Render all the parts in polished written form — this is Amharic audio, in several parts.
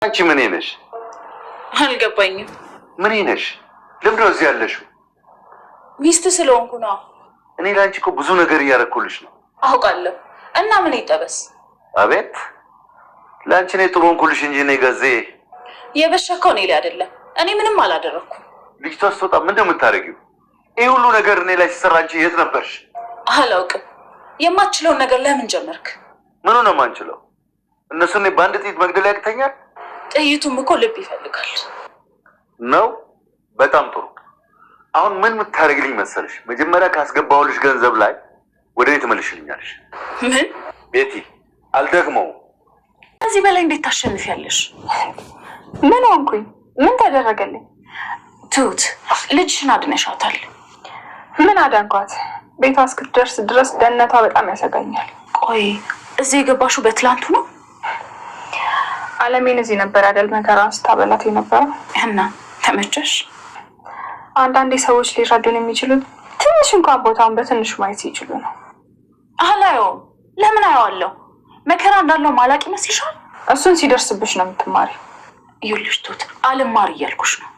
አንቺ ምን ነሽ? አልገባኝም። ምን ነሽ? ለምንድን ነው እዚህ ያለሽው? ሚስት ስለሆንኩ ነው። እኔ ላንቺ እኮ ብዙ ነገር እያደረኩልሽ ነው። አውቃለሁ። እና ምን ይጠበስ? አቤት ላንቺ ነው ጥሩ ሆንኩልሽ እንጂ እኔ ገዜ የበሸከው እኔ ላይ አይደለም። እኔ ምንም አላደረኩም። ልጅቷ ስትወጣ ምንድን ነው የምታደርጊው? ይህ ሁሉ ነገር እኔ ላይ ሲሰራ አንቺ የት ነበርሽ? አላውቅም። የማትችለውን ነገር ለምን ጀመርክ? ምኑ ነው የማንችለው? እነሱ እኔ በአንድ ጥይት መግደል ያቅተኛል? ጥይቱም እኮ ልብ ይፈልጋል ነው። በጣም ጥሩ። አሁን ምን የምታደርግልኝ መሰለሽ? መጀመሪያ ካስገባሁልሽ ገንዘብ ላይ ወደ እኔ ትመልሽልኛለሽ። ምን ቤቲ? አልደግመውም። ከዚህ በላይ እንዴት ታሸንፊያለሽ? ምን ሆንኩኝ? ምን ተደረገልኝ? ትሁት ልጅሽን አድነሻታል። ምን አዳንኳት? ቤቷ እስክትደርስ ድረስ ደህንነቷ በጣም ያሰጋኛል። ቆይ እዚህ የገባሽው በትላንቱ ነው? አለሜን እዚህ ነበር አይደል መከራን ስታበላት የነበረው። እና ተመቸሽ? አንዳንዴ ሰዎች ሊረዱን የሚችሉት ትንሽ እንኳን ቦታውን በትንሹ ማየት ይችሉ ነው። አላየውም። ለምን አየዋለሁ? መከራ እንዳለው ማላቅ ይመስልሻል? እሱን ሲደርስብሽ ነው የምትማሪ። ይኸውልሽ ትሁት አልማር እያልኩሽ ነው።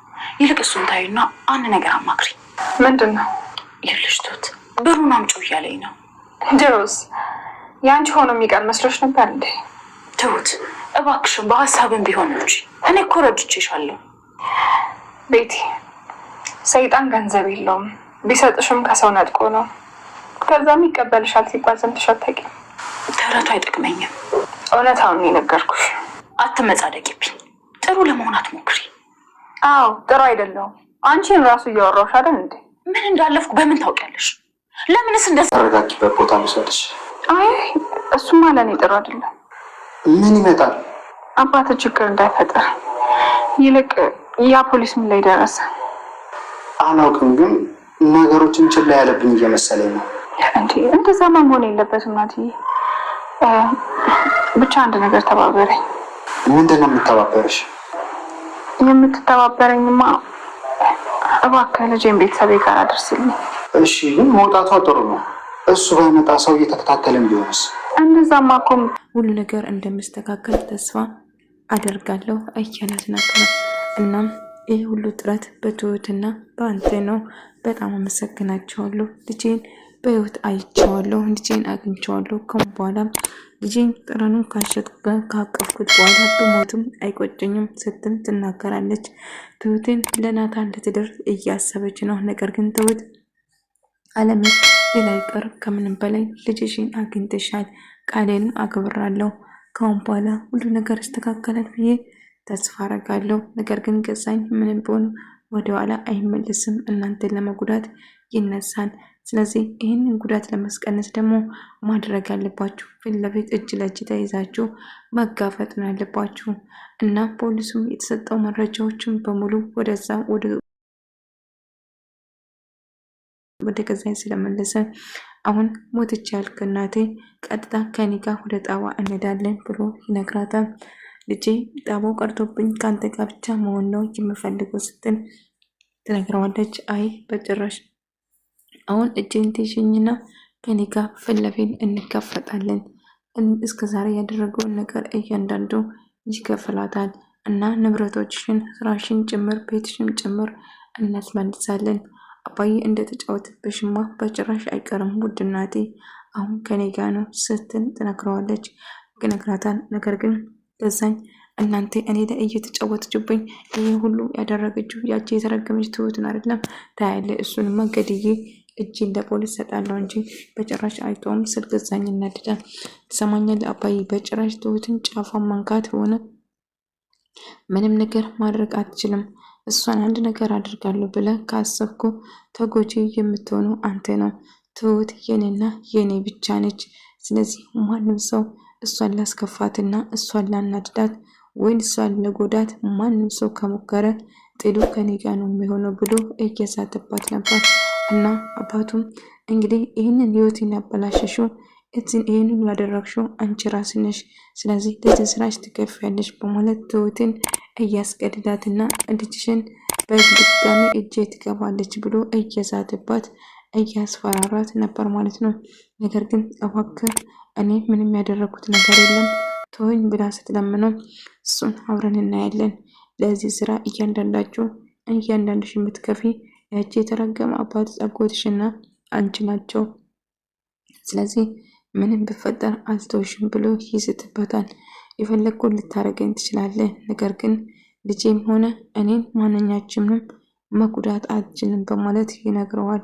ይልቅ እሱን ታዩና አንድ ነገር አማክሪ። ምንድን ነው? ይኸውልሽ ትሁት ብሩን አምጪው እያለኝ ነው። ድሮስ ያንቺ ሆኖ የሚቀር መስሎሽ ነበር እንዴ? ትሁት እባክሽን በሀሳብም ቢሆን እንጂ እኔ እኮ ረድቼሻለሁ። ቤቲ ሰይጣን ገንዘብ የለውም። ቢሰጥሽም ከሰው ነጥቆ ነው። ከዛም ይቀበልሻል ሲባል ሰምተሽ አታውቂም? ተረቱ አይጠቅመኝም። እውነታውን የነገርኩሽ። አትመጻደቂብኝ። ጥሩ ለመሆን አትሞክሪ። አዎ ጥሩ አይደለሁም። አንቺን ራሱ እያወራሁሽ አይደል እንዴ? ምን እንዳለፍኩ በምን ታውቂያለሽ? ለምንስ እንደዛ? ተረጋጊበት ቦታ ልውሰድሽ። አይ እሱማ ለእኔ ጥሩ አይደለም። ምን ይመጣል? አባት ችግር እንዳይፈጠር። ይልቅ ያ ፖሊስ ምን ላይ ደረሰ? አላውቅም፣ ግን ነገሮችን ችላ ያለብኝ እየመሰለኝ ነው። እንዴ እንደዛማ መሆን የለበትም ናትዬ። ብቻ አንድ ነገር ተባበረኝ። ምንድን ነው የምተባበረሽ? የምትተባበረኝማ እባክህ ልጄን ቤተሰቤ ጋር አድርስልኝ። እሺ፣ ግን መውጣቷ ጥሩ ነው። እሱ ባይመጣ ሰው እየተከታተልን ቢሆንስ? እንደዛማ እኮ ሁሉ ነገር እንደሚስተካከል ተስፋ አደርጋለሁ እያለት ነበር። እናም ይህ ሁሉ ጥረት በትሁትና በአንተ ነው። በጣም አመሰግናቸዋለሁ። ልጄን በህይወት አይቼዋለሁ። ልጄን አግኝቼዋለሁ። ከም በኋላም ልጄን ጥረኑ ካቀፍኩት በኋላ በሞትም አይቆጨኝም ስትል ትናገራለች። ትሁትን ለናታን ልትደርስ እያሰበች ነው። ነገር ግን ትሁት አለሜ ሌላ ይቀር፣ ከምንም በላይ ልጅሽን አግኝተሻል፣ ቃሌንም አክብራለሁ። ከአሁን በኋላ ሁሉ ነገር ይስተካከላል ብዬ ተስፋ አረጋለሁ። ነገር ግን ገዛኝ ምንም ቢሆን ወደኋላ አይመልስም፣ እናንተን ለመጉዳት ይነሳል። ስለዚህ ይህንን ጉዳት ለማስቀነስ ደግሞ ማድረግ ያለባችሁ ፊት ለፊት እጅ ለእጅ ተይዛችሁ መጋፈጥ ነው ያለባችሁ። እና ፖሊሱም የተሰጠው መረጃዎችን በሙሉ ወደዛ ወደ ገዛኝ ስለመለሰ አሁን ሞትች ያልክ እናቴ ቀጥታ ከኔ ጋር ወደ ጣዋ እንሄዳለን ብሎ ይነግራታል። ልጄ ጣባው ቀርቶብኝ ከአንተ ጋር ብቻ መሆን ነው የምፈልገው ስትል ትነግረዋለች። አይ በጭራሽ አሁን እጄን ትይዥኝና ከኔ ጋር ፊት ለፊት እንጋፈጣለን። እስከ ዛሬ ያደረገውን ነገር እያንዳንዱ ይከፍላታል እና ንብረቶችሽን፣ ስራሽን ጭምር ቤትሽን ጭምር እናስመልሳለን። አባዬ እንደተጫወተብሽማ በጭራሽ አይቀርም ውድ እናቴ፣ አሁን ከኔ ጋር ነው ስትል ትነግረዋለች። ይነግራታል። ነገር ግን ገዛኝ እናንተ እኔ ላይ እየተጫወተችብኝ ይህ ሁሉ ያደረገችው ያቺ የተረገመች ትሁትን አይደለም? ታያለ እሱንማ ገድዬ እጅን ለፖሊስ ሰጣለሁ እንጂ በጭራሽ አይቶም ስል ገዛኝ እናድዳል። ትሰማኛለህ አባዬ? በጭራሽ ትሁትን ጫፏን መንካት ሆነ ምንም ነገር ማድረግ አትችልም። እሷን አንድ ነገር አድርጋለሁ ብለህ ካሰብኩ ተጎጂ የምትሆነው አንተ ነው። ትሁት የኔና የኔ ብቻ ነች። ስለዚህ ማንም ሰው እሷን ላስከፋትና እሷን ላናድዳት ወይን እሷን ለጎዳት ማንም ሰው ከሞከረ ጥሉ ከኔ ጋር ነው የሚሆነው ብሎ እየዛተባት ነበር። እና አባቱም እንግዲህ ይህንን ህይወትን ያበላሸሽው ይህንን ያደረግሽው አንቺ ራስሽ ነሽ፣ ስለዚህ ለዚህ ስራሽ ትከፍያለሽ በማለት ትሁትን እያስገድዳትና ልጅሽን በድጋሚ እጄ ትገባለች ብሎ እየዛተባት እያስፈራራት ነበር ማለት ነው። ነገር ግን እባክህ እኔ ምንም ያደረኩት ነገር የለም ተወኝ ብላ ስትለምነው እሱን አብረን እናያለን። ለዚህ ስራ እያንዳንድሽ የምትከፊ ያቺ የተረገመ አባት አጎትሽና አንቺ ናቸው። ስለዚህ ምንም ብፈጠር አልተውሽም ብሎ ይስትበታል። የፈለግኩን ልታረገኝ ትችላለህ፣ ነገር ግን ልጄም ሆነ እኔን ማንኛችንም መጉዳት አትችልም በማለት ይነግረዋል።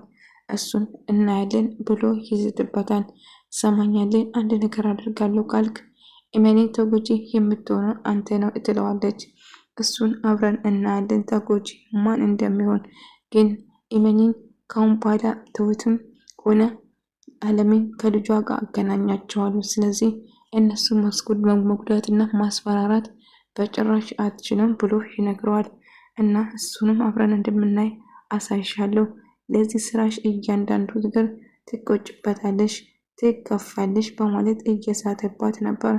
እሱን እናያለን ብሎ ይዝትበታል። ሰማኛለን፣ አንድ ነገር አድርጋለሁ ካልክ እመኔ ተጎጂ የምትሆነው አንተ ነው ትለዋለች። እሱን አብረን እናያለን ተጎጂ ማን እንደሚሆን ግን እመኔን ካሁን በኋላ ትሁትም ሆነ አለሜን ከልጇ ጋር አገናኛቸዋለሁ። ስለዚህ እነሱ መጉዳትና ማስፈራራት በጭራሽ አትችልም ብሎ ይነግረዋል። እና እሱንም አብረን እንደምናይ አሳይሻለሁ። ለዚህ ስራሽ እያንዳንዱ ነገር ትቆጭበታለሽ፣ ትከፋለሽ በማለት እየሳተባት ነበር።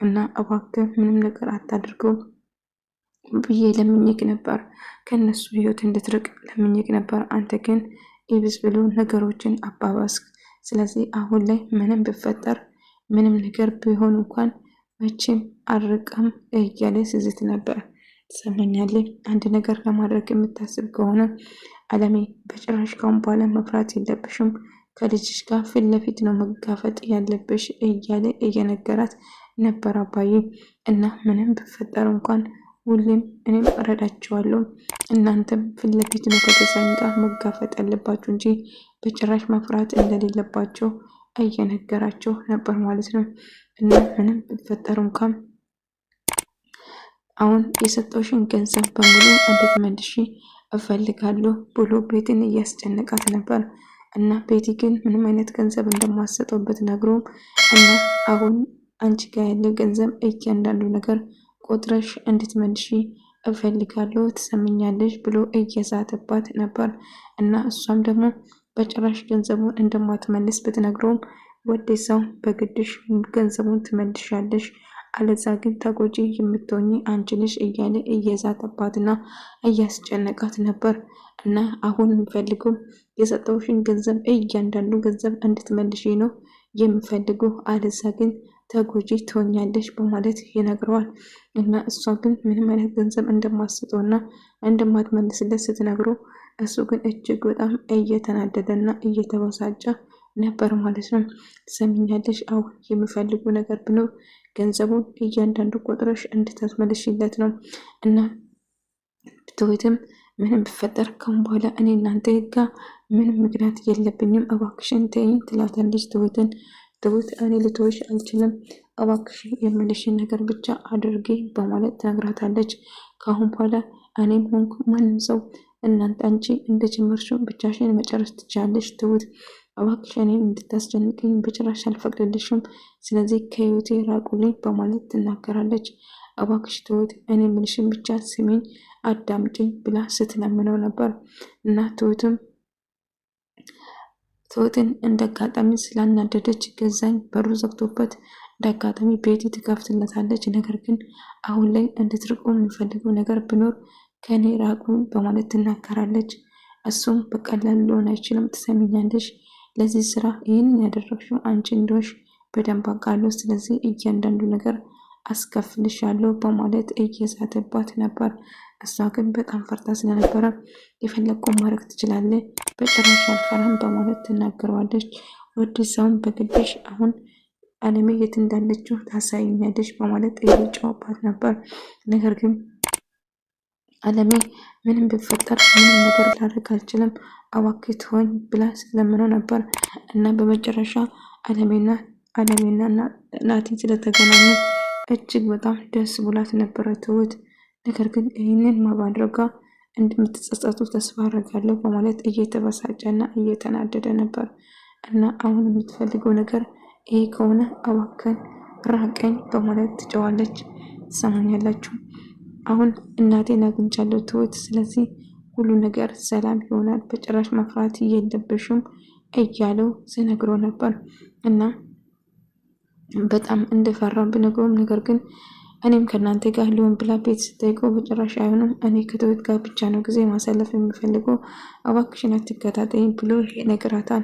እና እባክህ ምንም ነገር አታድርገው ብዬ ለምኝክ ነበር፣ ከነሱ ህይወት እንድትርቅ ለምኝክ ነበር። አንተ ግን ኢብስ ብሎ ነገሮችን አባባስክ። ስለዚህ አሁን ላይ ምንም ብፈጠር ምንም ነገር ቢሆን እንኳን መቼም አልርቅም እያለ ስዝት ነበር። ትሰማኛለህ? አንድ ነገር ለማድረግ የምታስብ ከሆነ አለሜ በጭራሽ ካሁን በኋላ መፍራት የለብሽም፣ ከልጅሽ ጋር ፊት ለፊት ነው መጋፈጥ ያለብሽ እያለ እየነገራት ነበር አባዬ። እና ምንም ብፈጠር እንኳን ሁሌም እኔም እረዳቸዋለሁ፣ እናንተም ፊት ለፊት ነው ከተሰኝ ጋር መጋፈጥ ያለባችሁ እንጂ በጭራሽ መፍራት እንደሌለባቸው እየነገራቸው ነበር ማለት ነው። እና ምንም ብፈጠር እንኳን አሁን የሰጠውሽን ገንዘብ በሙሉ እንድትመልሺ እፈልጋለሁ ብሎ ቤትን እያስጨነቃት ነበር። እና ቤቲ ግን ምንም አይነት ገንዘብ እንደማሰጠው ብትነግረውም እና አሁን አንቺ ጋር ያለ ገንዘብ እያንዳንዱ ነገር ቆጥረሽ እንድትመልሺ እፈልጋለሁ ትሰምኛለሽ ብሎ እየዛተባት ነበር። እና እሷም ደግሞ በጭራሽ ገንዘቡን እንደማትመልስ ብትነግረውም ወደዛው በግድሽ ገንዘቡን ትመልሻለሽ፣ አለዛ ግን ተጎጂ የምትሆኚ አንቺ ነሽ እያለ እየዛተባትና እያስጨነቃት ነበር። እና አሁን የምፈልገው የሰጠውሽን ገንዘብ እያንዳንዱ ገንዘብ እንድትመልሺ ነው የምፈልገው፣ አለዛ ግን ተጎጂ ትሆኛለሽ በማለት ይነግረዋል። እና እሷ ግን ምንም አይነት ገንዘብ እንደማትሰጠውና እንደማትመልስለት ስትነግረው እሱ ግን እጅግ በጣም እየተናደደና እየተበሳጨ ነበር ማለት ነው። ትሰሚኛለሽ? አሁን የምፈልጉ ነገር ብኖር ገንዘቡን እያንዳንዱ ቆጥረሽ እንድታስመልሽለት ነው። እና ትሁትም ምንም ብፈጠር ካሁን በኋላ እኔ እናንተ ጋር ምንም ምክንያት የለብኝም፣ እባክሽን ተይኝ ትላታለች ትሁትን። ትሁት እኔ ልትወሽ አልችልም፣ እባክሽን የምልሽን ነገር ብቻ አድርጌ በማለት ትነግራታለች። ካሁን በኋላ እኔም ሆንኩ ማንም ሰው እናንተ አንቺ እንደጀመርሽው ብቻሽን መጨረስ ትችላለሽ ትሁት፣ እባክሽ እኔን እንድታስጨንቅኝ በጭራሽ አልፈቅድልሽም፣ ስለዚህ ከህይወቴ ራቁልኝ በማለት ትናገራለች። እባክሽ ትሁት እኔ ምልሽን ብቻ ስሚኝ አዳምጪኝ ብላ ስትለምነው ነበር። እና ትሁትን እንደ አጋጣሚ ስላናደደች ገዛኝ በሩ ዘግቶበት እንደ አጋጣሚ ቤቲ ትከፍትለታለች። ነገር ግን አሁን ላይ እንድትርቁ የሚፈልገው ነገር ቢኖር ከኔ ራቁ በማለት ትናገራለች። እሱም በቀላል ሊሆን አይችልም፣ ትሰሚኛለሽ፣ ለዚህ ስራ ይህንን ያደረግሽው አንቺ እንደሆንሽ በደንብ አውቃለሁ፣ ስለዚህ እያንዳንዱ ነገር አስከፍልሻለሁ በማለት እየዛተባት ነበር። እሷ ግን በጣም ፈርታ ስለነበረ የፈለግኩን ማድረግ ትችላለህ፣ በጭራሽ አልፈራም በማለት ትናገረዋለች። ወደ ሰውን በግድሽ አሁን አለሜ የት እንዳለችው ታሳይኛለች በማለት እየጮህባት ነበር። ነገር ግን አለሜ ምንም ቢፈጠር ምንም ነገር ላደርግ አልችልም፣ እባክህ ተወኝ ብላ ስትለምነው ነበር። እና በመጨረሻ አለሜና ናቲ ስለተገናኙ እጅግ በጣም ደስ ብላት ነበረ ትሁት። ነገር ግን ይህንን ማድረጓ እንደምትጸጸቱ ተስፋ አደርጋለሁ በማለት እየተበሳጨና እየተናደደ ነበር። እና አሁን የምትፈልገው ነገር ይሄ ከሆነ እባክህን ራቀኝ በማለት ትጨዋለች። ትሰማኛላችሁ? አሁን እናቴን አግኝቻለሁ ትሁት፣ ስለዚህ ሁሉ ነገር ሰላም ይሆናል፣ በጭራሽ መፍራት የለብሽም እያለው ሲነግረው ነበር። እና በጣም እንደፈራ ብነግረውም ነገር ግን እኔም ከእናንተ ጋር ሊሆን ብላ ቤት ስጠይቀው በጭራሽ አይሆንም፣ እኔ ከትሁት ጋር ብቻ ነው ጊዜ ማሳለፍ የሚፈልገው፣ እባክሽን አትከታተይኝ ብሎ ይነግራታል።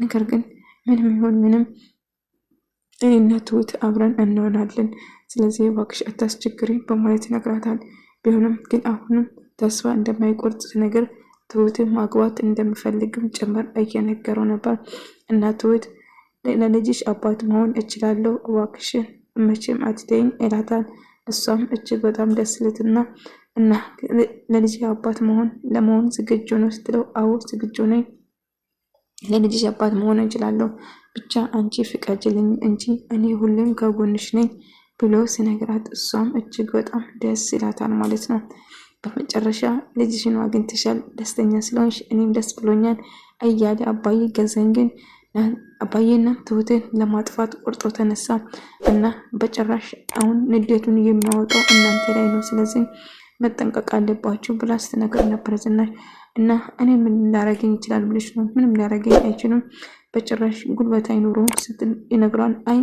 ነገር ግን ምንም ይሁን ምንም እኔና ትሁት አብረን እንሆናለን። ስለዚህ እባክሽ አታስቸግሪኝ በማለት ይነግራታል። ቢሆንም ግን አሁንም ተስፋ እንደማይቆርጥ ነገር ትሁትን ማግባት እንደምፈልግም ጭምር እየነገረው ነበር። እና ትሁት ለልጅሽ አባት መሆን እችላለሁ እባክሽን መቼም አትተይኝ ይላታል። እሷም እጅግ በጣም ደስ ልትና እና ለልጅ አባት ለመሆን ዝግጁ ነው ስትለው አዎ ዝግጁ ነኝ፣ ለልጅሽ አባት መሆን እችላለሁ፣ ብቻ አንቺ ፍቀጅልኝ እንጂ እኔ ሁሌም ከጎንሽ ነኝ ብሎ ሲነግራት እሷም እጅግ በጣም ደስ ይላታል ማለት ነው። በመጨረሻ ልጅሽን አግኝተሻል፣ ደስተኛ ስለሆንሽ እኔም ደስ ብሎኛል እያለ አባዬ ገዛኝ። ግን አባዬና ትሁትን ለማጥፋት ቆርጦ ተነሳ እና በጭራሽ አሁን ንዴቱን የሚያወጣው እናንተ ላይ ነው፣ ስለዚህ መጠንቀቅ አለባችሁ ብላ ስትነግር ነበር ዝናሽ። እና እኔ ምን ሊያረገኝ ይችላል ብለሽ ነው? ምንም ሊያረገኝ አይችልም፣ በጭራሽ ጉልበት አይኖረውም ስትል ይነግራል። አይ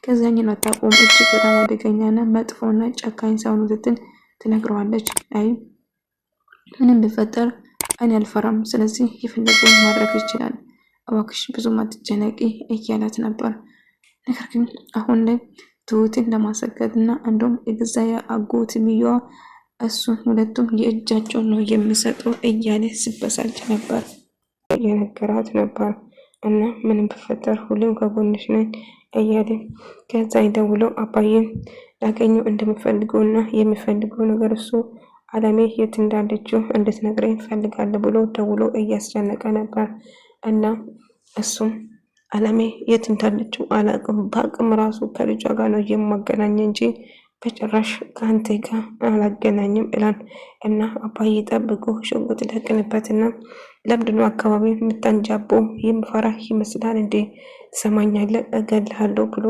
ከዛኝን አታውቁም፣ እጅግ በጣም አደገኛና መጥፎና ጨካኝ ሰው ነው ስትል ትነግረዋለች። አይ ምንም ቢፈጠር እኔ አልፈራም፣ ስለዚህ የፈለገውን ማድረግ ይችላል፣ እባክሽ ብዙም አትጨነቂ እያላት ነበር። ነገር ግን አሁን ላይ ትሁትን ለማሰገድ እና እንደውም የገዛ አጎት ሚዋ እሱን ሁለቱም የእጃቸውን ነው የሚሰጡ እያለ ሲበሳጭ ነበር የነገራት ነበር። እና ምንም ቢፈጠር ሁሌም ከጎንሽ ነኝ እያለ ከዛ ይደውለው አባዬን ላገኘው እንደምፈልገው እና የሚፈልገው ነገር እሱ አለሜ የት እንዳለችው እንድትነግረኝ እፈልጋለሁ ብሎ ደውሎ እያስጨነቀ ነበር። እና እሱም አለሜ የት እንዳለችው አላቅም፣ በአቅም ራሱ ከልጇ ጋር ነው የማገናኝ እንጂ በጭራሽ ከአንተ ጋር አላገናኝም ይላል። እና አባዬ ጠብቆ ሽጉጥ ለቅንበትና ለምንድነው አካባቢ የምታንጃቦ የምፈራ ይመስላል እንዴ? ሰማኛለ እገልሃለሁ ብሎ